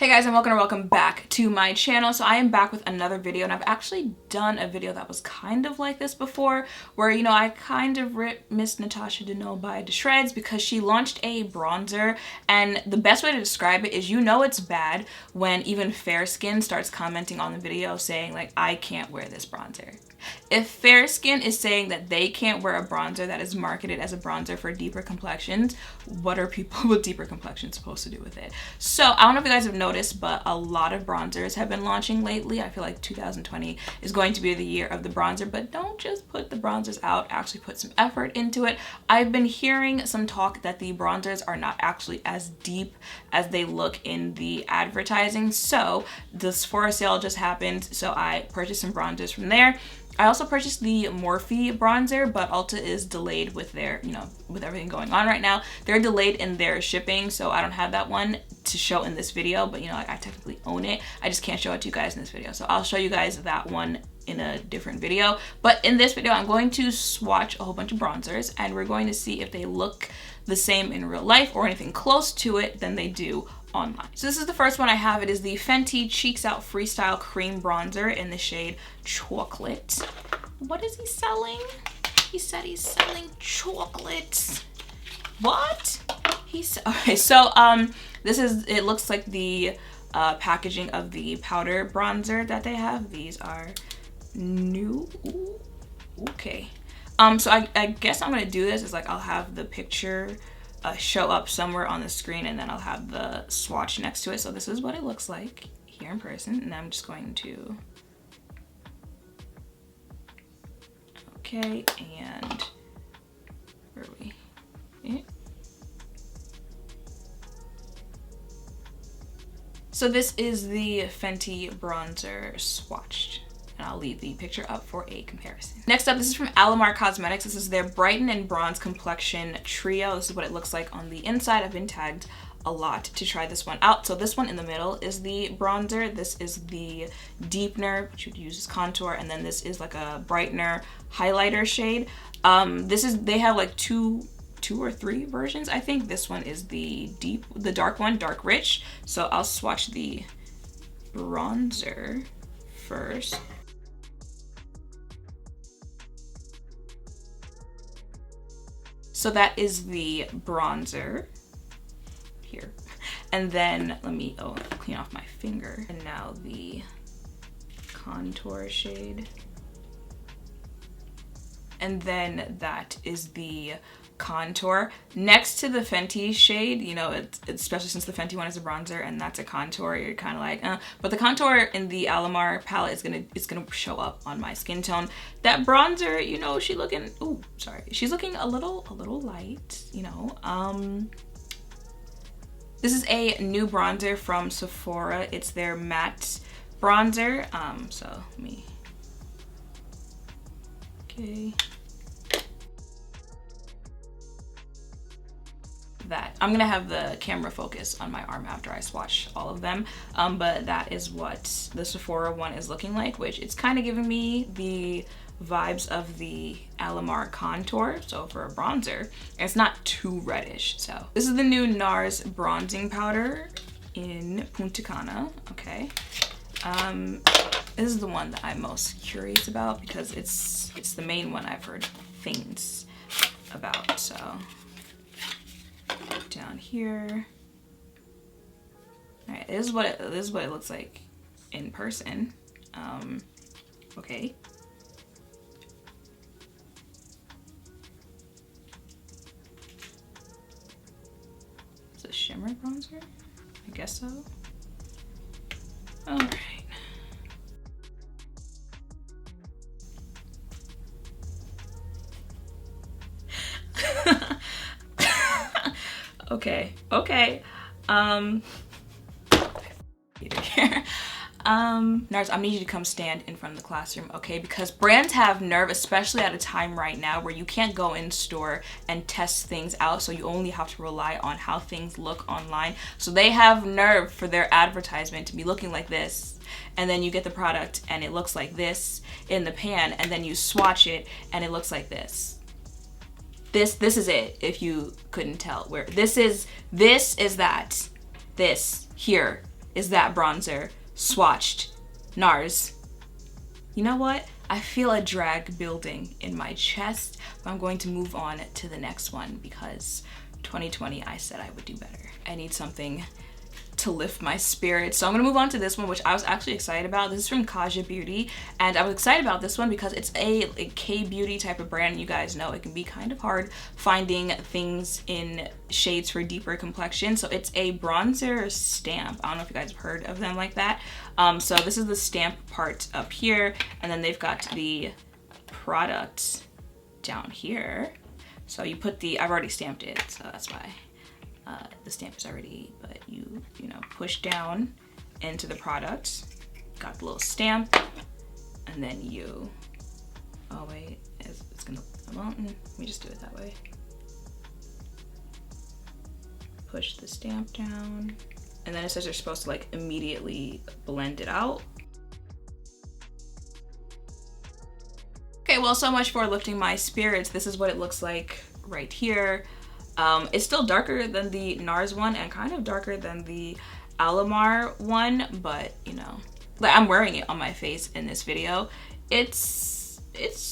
Hey guys, and welcome back to my channel. So I am back with another video, and I've actually done a video that was kind of like this before, where, you know, I kind of ripped Miss Natasha Denona to shreds because she launched a bronzer, and the best way to describe it is, you know, it's bad when even fair skin starts commenting on the video saying like, I can't wear this bronzer. If fair skin is saying that they can't wear a bronzer that is marketed as a bronzer for deeper complexions, what are people with deeper complexions supposed to do with it? So I don't know if you guys have noticed, but a lot of bronzers have been launching lately. I feel like 2020 is going to be the year of the bronzer, but don't just put the bronzers out, actually put some effort into it. I've been hearing some talk that the bronzers are not actually as deep as they look in the advertising. So the Sephora sale just happened, so I purchased some bronzers from there. I also purchased the Morphe bronzer, but Ulta is delayed with their, you know, with everything going on right now. They're delayed in their shipping, so I don't have that one to show in this video, but you know, like, I technically own it. I just can't show it to you guys in this video. So I'll show you guys that one in a different video. But in this video, I'm going to swatch a whole bunch of bronzers, and we're going to see if they look the same in real life or anything close to it than they do online. So this is the first one I have. It is the Fenty Cheeks Out Freestyle Cream Bronzer in the shade Chocolate. What is he selling? He said he's selling chocolates. What? Okay, so this is, it looks like the packaging of the powder bronzer that they have. These are new. Ooh, okay. So I guess I'm gonna do this is like, I'll have the picture show up somewhere on the screen, and then I'll have the swatch next to it. So this is what it looks like here in person, and I'm just going to, okay, and where are we? Yeah. So this is the Fenty bronzer swatched, and I'll leave the picture up for a comparison. Next up, this is from Alamar Cosmetics. This is their Brighten and Bronze Complexion Trio. This is what it looks like on the inside. I've been tagged a lot to try this one out. So this one in the middle is the bronzer. This is the deepener, which you'd use as contour, and then this is like a brightener highlighter shade. They have like two or three versions. I think this one is the dark one, Dark Rich. So I'll swatch the bronzer first. So that is the bronzer here. And then let me clean off my finger. And now the contour shade. And then that is the contour next to the Fenty shade. You know, it's especially since the Fenty one is a bronzer and that's a contour, you're kind of like, but the contour in the Alamar palette is gonna show up on my skin tone. That bronzer, you know, she's looking a little light, you know. This is a new bronzer from Sephora. It's their matte bronzer. So let me, okay. That I'm gonna have the camera focus on my arm after I swatch all of them, but that is what the Sephora one is looking like, which it's kind of giving me the vibes of the Alamar contour. So for a bronzer, it's not too reddish. So this is the new NARS bronzing powder in Punta Cana. Okay, this is the one that I'm most curious about because it's the main one I've heard things about. So down here. All right, this is what it looks like in person. Okay. Is it a shimmer bronzer? I guess so. All right. Okay. NARS, I need you to come stand in front of the classroom, okay? Because brands have nerve, especially at a time right now where you can't go in store and test things out, so you only have to rely on how things look online. So they have nerve for their advertisement to be looking like this, and then you get the product and it looks like this in the pan, and then you swatch it and it looks like this. This is it, if you couldn't tell. Where this is that. This here is that bronzer, swatched, NARS. You know what? I feel a drag building in my chest, but I'm going to move on to the next one because 2020, I said I would do better. I need something to lift my spirits. So I'm gonna move on to this one, which I was actually excited about. This is from Kaja Beauty, and I was excited about this one because it's a K-beauty type of brand. You guys know it can be kind of hard finding things in shades for deeper complexion. So it's a bronzer stamp. I don't know if you guys have heard of them like that. So this is the stamp part up here, and then they've got the product down here. So you put the, I've already stamped it, so that's why the stamp is already, but you know, push down into the product, got the little stamp, and then you, oh wait, it's gonna, let me just do it that way. Push the stamp down, and then it says you're supposed to like immediately blend it out. Okay, well, so much for lifting my spirits. This is what it looks like right here. It's still darker than the NARS one and kind of darker than the Alamar one, but you know, like I'm wearing it on my face in this video. It's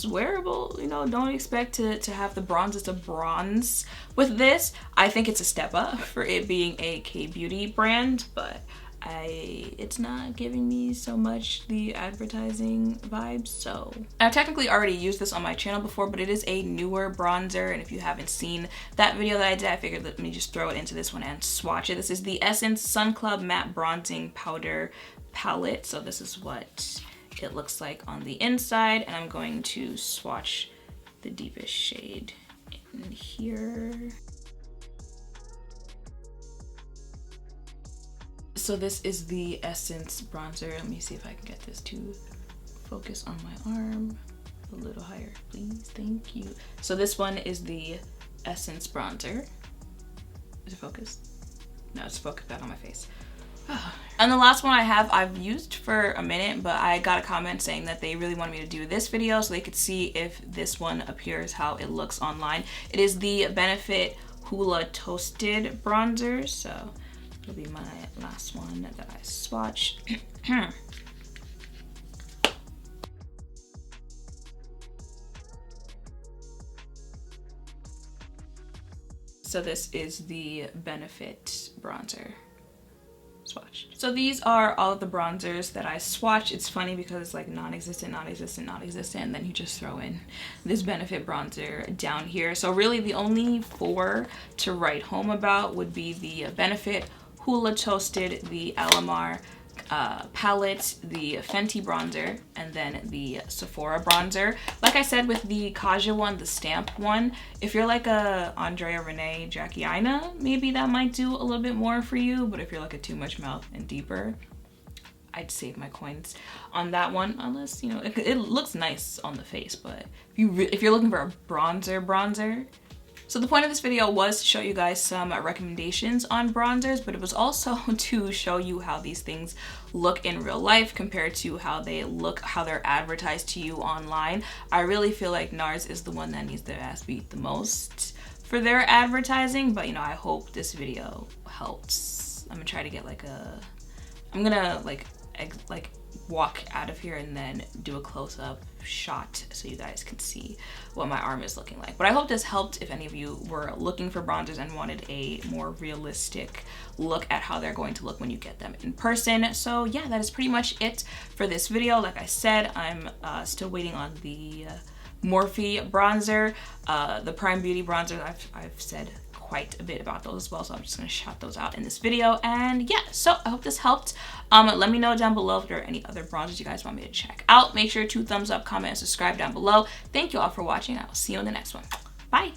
wearable, you know, don't expect to have the bronzest of bronze with this. I think it's a step up for it being a K-beauty brand, but it's not giving me so much the advertising vibes. So I've technically already used this on my channel before, but it is a newer bronzer, and if you haven't seen that video that I did, I figured let me just throw it into this one and swatch it. This is the Essence Sun Club Matte Bronzing Powder Palette. So this is what it looks like on the inside, and I'm going to swatch the deepest shade in here. So this is the Essence bronzer. Let me see if I can get this to focus on my arm a little higher, please. Thank you. So this one is the Essence bronzer. Is it focused? No, it's focused back on my face. And the last one I've used for a minute, but I got a comment saying that they really wanted me to do this video so they could see if this one appears how it looks online. It is the Benefit Hoola Toasted Bronzer. So it'll be my last one that I swatched. So this is the Benefit bronzer swatch. So these are all of the bronzers that I swatched. It's funny because it's like non-existent, non-existent, non-existent, and then you just throw in this Benefit bronzer down here. So really the only 4 to write home about would be the Benefit Hoola Toasted, the Alamar palette, the Fenty bronzer, and then the Sephora bronzer. Like I said with the Kaja one, the stamp one, if you're like a Andrea Renee Jackie Aina, maybe that might do a little bit more for you, but if you're like a Too Much Mouth and deeper, I'd save my coins on that one, unless, you know, it looks nice on the face, but if you're looking for a bronzer. So the point of this video was to show you guys some recommendations on bronzers, but it was also to show you how these things look in real life compared to how they look, how they're advertised to you online. I really feel like NARS is the one that needs their ass beat the most for their advertising, but you know, I hope this video helps. I'm gonna try to get like I'm gonna like walk out of here and then do a close-up shot so you guys can see what my arm is looking like. But I hope this helped if any of you were looking for bronzers and wanted a more realistic look at how they're going to look when you get them in person. So yeah, that is pretty much it for this video. Like I said, I'm still waiting on the Morphe bronzer, the Prime Beauty bronzer. I've said quite a bit about those as well, so I'm just gonna shout those out in this video. And yeah, so I hope this helped. Let me know down below if there are any other bronzers you guys want me to check out. Make sure to thumbs up, comment, and subscribe down below. Thank you all for watching. I will see you in the next one. Bye.